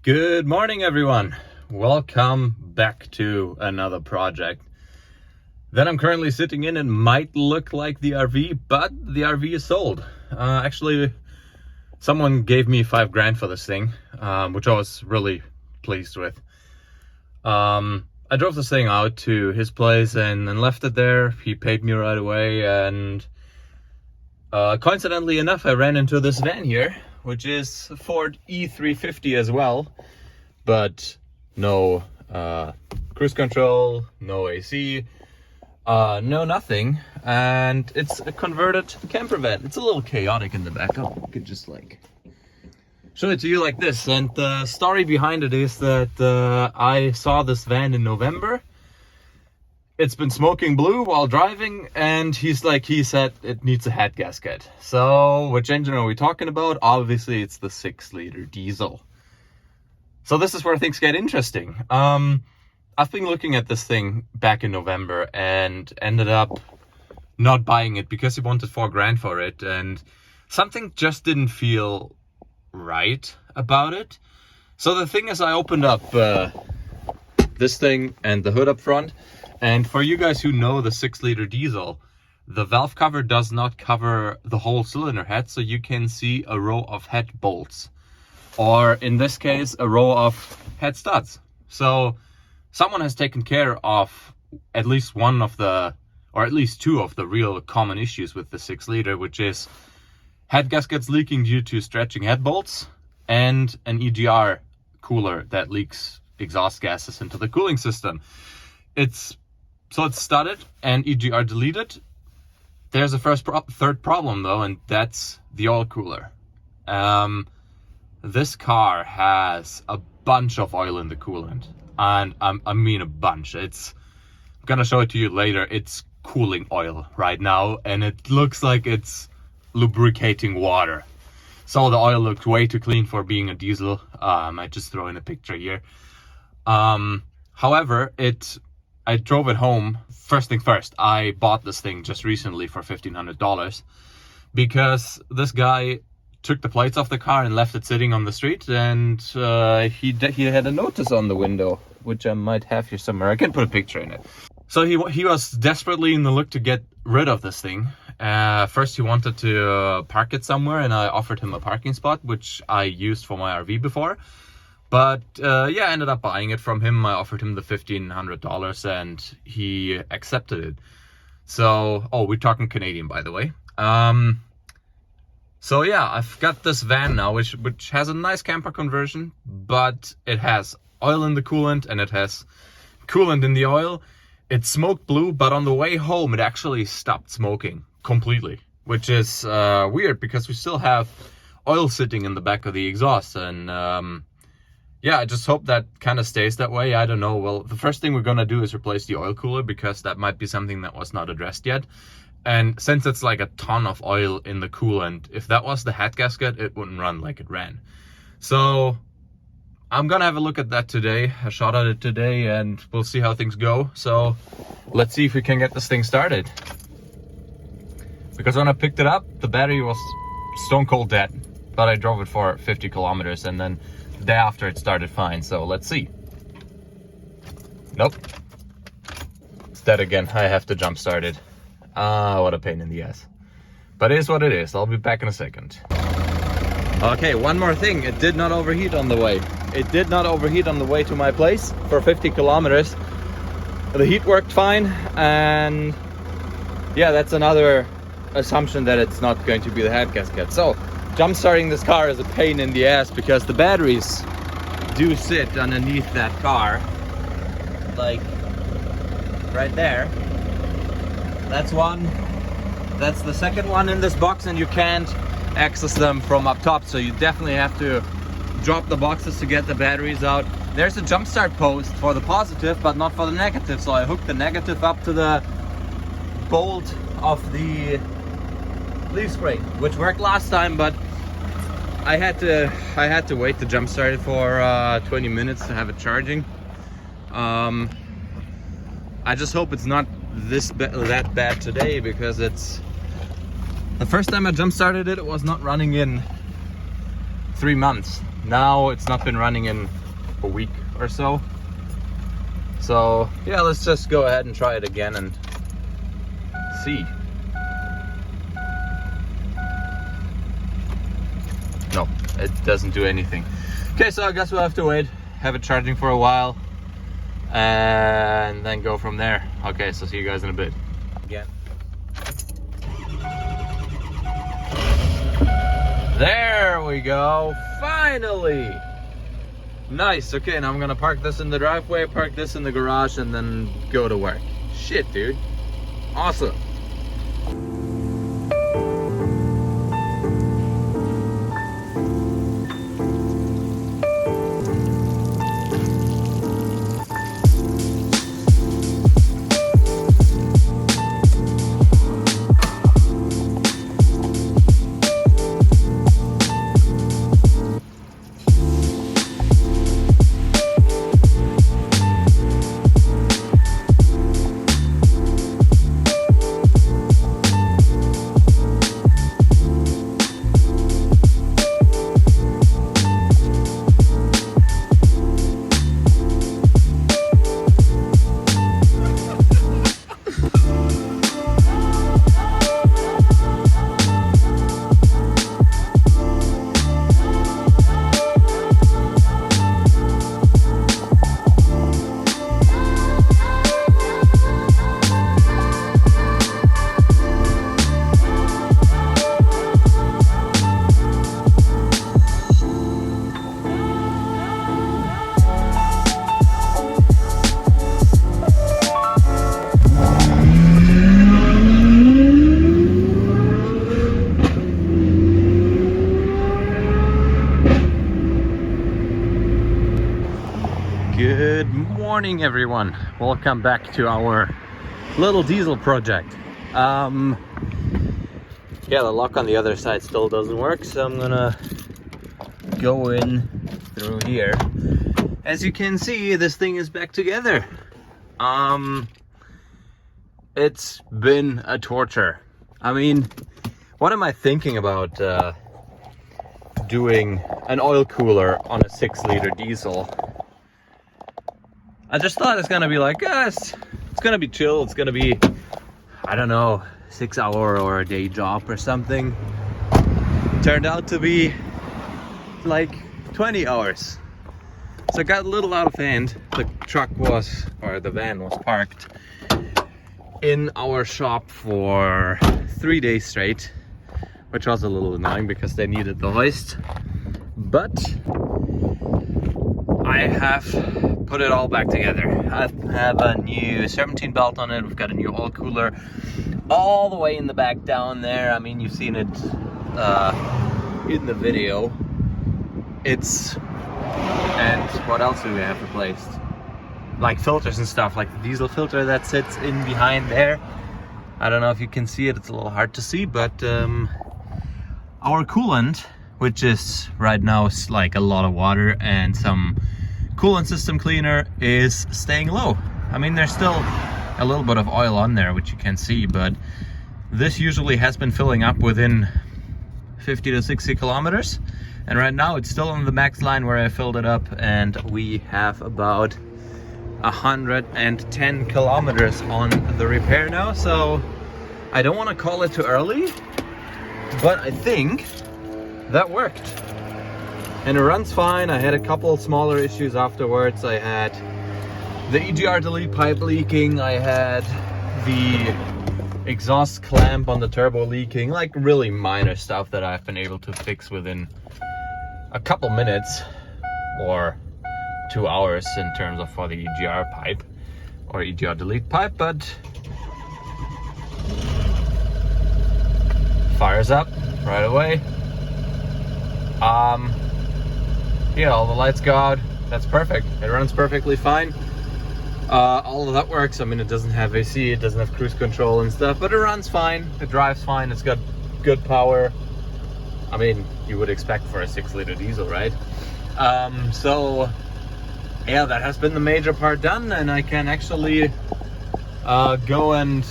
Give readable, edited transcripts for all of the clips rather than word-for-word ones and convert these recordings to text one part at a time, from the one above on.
Good morning, everyone. Welcome back to another project that I'm currently sitting in. It might look like the RV, but the RV is sold. Actually, someone gave me $5,000 for this thing, which I was really pleased with. I drove this thing out to his place and then left it there. He paid me right away, and coincidentally enough, I ran into this van here, which is a Ford E350 as well, but no cruise control, no AC, no nothing, and it's a converted camper van. It's a little chaotic in the back. I could just show it to you like this. And the story behind it is that I saw this van in November. It's been smoking blue while driving, and he said it needs a head gasket. So which engine are we talking about? Obviously it's the 6-liter diesel. So this is where things get interesting. I've been looking at this thing back in November and ended up not buying it because he wanted $4,000 for it, and something just didn't feel right about it. So the thing is, I opened up this thing and the hood up front. And for you guys who know the 6-liter diesel, the valve cover does not cover the whole cylinder head, so you can see a row of head bolts, or in this case, a row of head studs. So someone has taken care of at least one of the, or at least two of the real common issues with the 6-liter, which is head gaskets leaking due to stretching head bolts and an EGR cooler that leaks exhaust gases into the cooling system. So it's studded and EGR deleted. There's a third problem though, and that's the oil cooler. This car has a bunch of oil in the coolant, and I mean a bunch. I'm gonna show it to you later. It's cooling oil right now, and it looks like it's lubricating water. So the oil looks way too clean for being a diesel. I just throw in a picture here. However, I drove it home. First thing first, I bought this thing just recently for $1,500 because this guy took the plates off the car and left it sitting on the street, and he had a notice on the window, which I might have here somewhere. I can put a picture in it. So he was desperately in the look to get rid of this thing. First he wanted to park it somewhere, and I offered him a parking spot, which I used for my RV before. But I ended up buying it from him. I offered him the $1,500 and he accepted it. So, we're talking Canadian, by the way. So yeah, I've got this van now, which has a nice camper conversion, but it has oil in the coolant and it has coolant in the oil. It smoked blue, but on the way home, it actually stopped smoking completely, which is weird because we still have oil sitting in the back of the exhaust. And I just hope that kind of stays that way. I don't know. Well, the first thing we're going to do is replace the oil cooler, because that might be something that was not addressed yet. And since it's like a ton of oil in the coolant, if that was the head gasket, it wouldn't run like it ran. So I'm going to have a look at that today, a shot at it today, and we'll see how things go. So let's see if we can get this thing started. Because when I picked it up, the battery was stone cold dead, but I drove it for 50 kilometers and then the day after it started fine. So let's see. Nope, it's dead again. I have to jump start it. What a pain in the ass, but it is what it is. I'll be back in a second. Okay, one more thing. It did not overheat on the way. It did not overheat on the way to my place for 50 kilometers. The heat worked fine, and yeah, that's another assumption that it's not going to be the head gasket. So jump starting this car is a pain in the ass because the batteries do sit underneath that car, like right there. That's one. That's the second one in this box, and you can't access them from up top, so you definitely have to drop the boxes to get the batteries out. There's a jump start post for the positive, but not for the negative, so I hooked the negative up to the bolt of the leaf spring, which worked last time, but I had to wait to jump start it for 20 minutes to have it charging. I just hope it's not that bad today, because it's the first time I jump started it, it was not running in 3 months. now it's not been running in a week or so. So yeah, let's just go ahead and try it again and see. No, it doesn't do anything. Okay, so I guess we'll have to wait, have it charging for a while, and then go from there. Okay, so see you guys in a bit. Again. There we go, finally! Nice, okay, now I'm gonna park this in the driveway, park this in the garage, and then go to work. Shit, dude. Awesome. Good morning, everyone. Welcome back to our little diesel project. Yeah, the lock on the other side still doesn't work, so I'm gonna go in through here. As you can see, this thing is back together. It's been a torture. I mean, what am I thinking about doing an oil cooler on a 6-liter diesel? I just thought it's gonna be like, it's gonna be chill. It's gonna be, I don't know, 6-hour or a day job or something. Turned out to be like 20 hours. So I got a little out of hand. The the van was parked in our shop for 3 days straight, which was a little annoying because they needed the hoist. But I have put it all back together. I have a new 17 belt on it. We've got a new oil cooler all the way in the back down there. I mean, you've seen it in the video. And what else do we have replaced? Like filters and stuff, like the diesel filter that sits in behind there. I don't know if you can see it, it's a little hard to see, but our coolant, which is right now like a lot of water and some coolant system cleaner, is staying low. I mean, there's still a little bit of oil on there, which you can see, but this usually has been filling up within 50 to 60 kilometers. And right now it's still on the max line where I filled it up, and we have about 110 kilometers on the repair now. So I don't want to call it too early, but I think that worked. And it runs fine. I had a couple smaller issues afterwards. I had the EGR delete pipe leaking. I had the exhaust clamp on the turbo leaking. Like really minor stuff that I've been able to fix within a couple minutes or 2 hours in terms of for the EGR pipe or EGR delete pipe. But fires up right away. Yeah, all the lights go out. That's perfect. It runs perfectly fine. All of that works. I mean, it doesn't have AC, it doesn't have cruise control and stuff, but it runs fine. It drives fine. It's got good power. I mean, you would expect for a 6-liter diesel, right? So yeah, that has been the major part done, and I can actually go and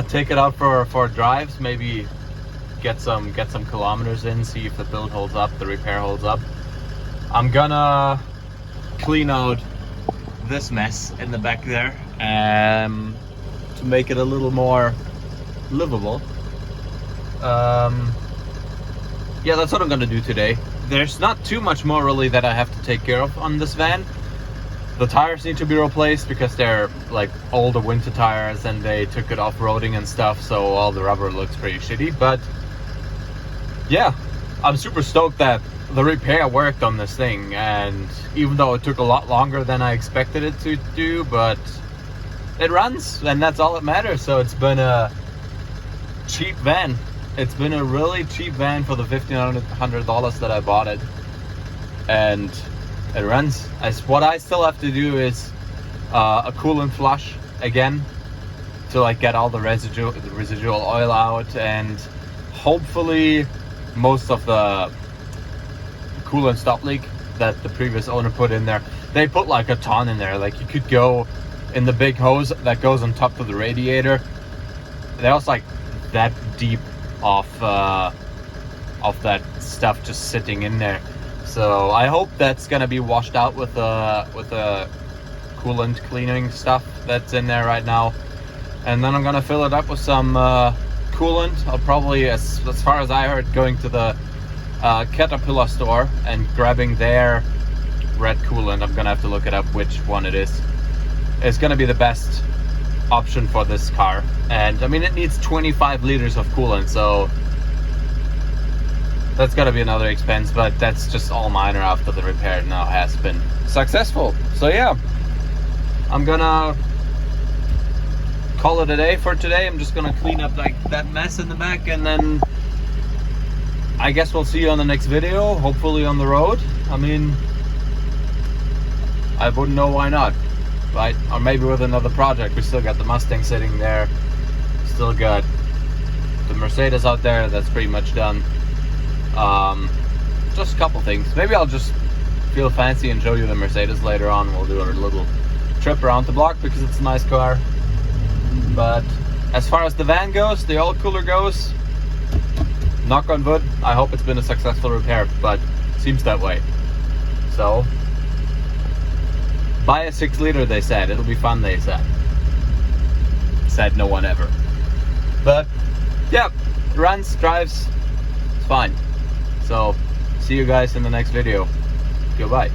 take it out for drives, maybe get some kilometers in, see if the build holds up, the repair holds up. I'm gonna clean out this mess in the back there to make it a little more livable. Yeah, that's what I'm gonna do today. There's not too much more really that I have to take care of on this van. The tires need to be replaced because they're like older winter tires and they took it off-roading and stuff, so all the rubber looks pretty shitty. But yeah, I'm super stoked that the repair worked on this thing, and even though it took a lot longer than I expected it to do, but it runs and that's all that matters. So it's been a cheap van. It's been a really cheap van for the $1,500 that I bought it, and it runs. What I still have to do is a coolant flush again to like get all the residual oil out, and hopefully most of the coolant stop leak that the previous owner put in there. They put like a ton in there. Like you could go in the big hose that goes on top of the radiator. That was like that deep of that stuff just sitting in there. So I hope that's gonna be washed out with the coolant cleaning stuff that's in there right now, and then I'm gonna fill it up with some coolant. I'll probably, as far as I heard, going to the Caterpillar store and grabbing their red coolant. I'm gonna have to look it up which one it is. It's gonna be the best option for this car, and I mean it needs 25 liters of coolant, so that's gotta be another expense, but that's just all minor after the repair now has been successful. So yeah, I'm gonna call it a day for today. I'm just gonna clean up like that mess in the back, and then I guess we'll see you on the next video, hopefully on the road. I mean, I wouldn't know why not, right? Or maybe with another project. We still got the Mustang sitting there, still got the Mercedes out there, that's pretty much done. Just a couple things. Maybe I'll just feel fancy and show you the Mercedes later on. We'll do a little trip around the block because it's a nice car. But as far as the van goes, the oil cooler goes, knock on wood, I hope it's been a successful repair, but seems that way. So buy a 6 liter, they said. It'll be fun, they said. Said no one ever. But yeah, runs, drives, it's fine. So see you guys in the next video. Goodbye.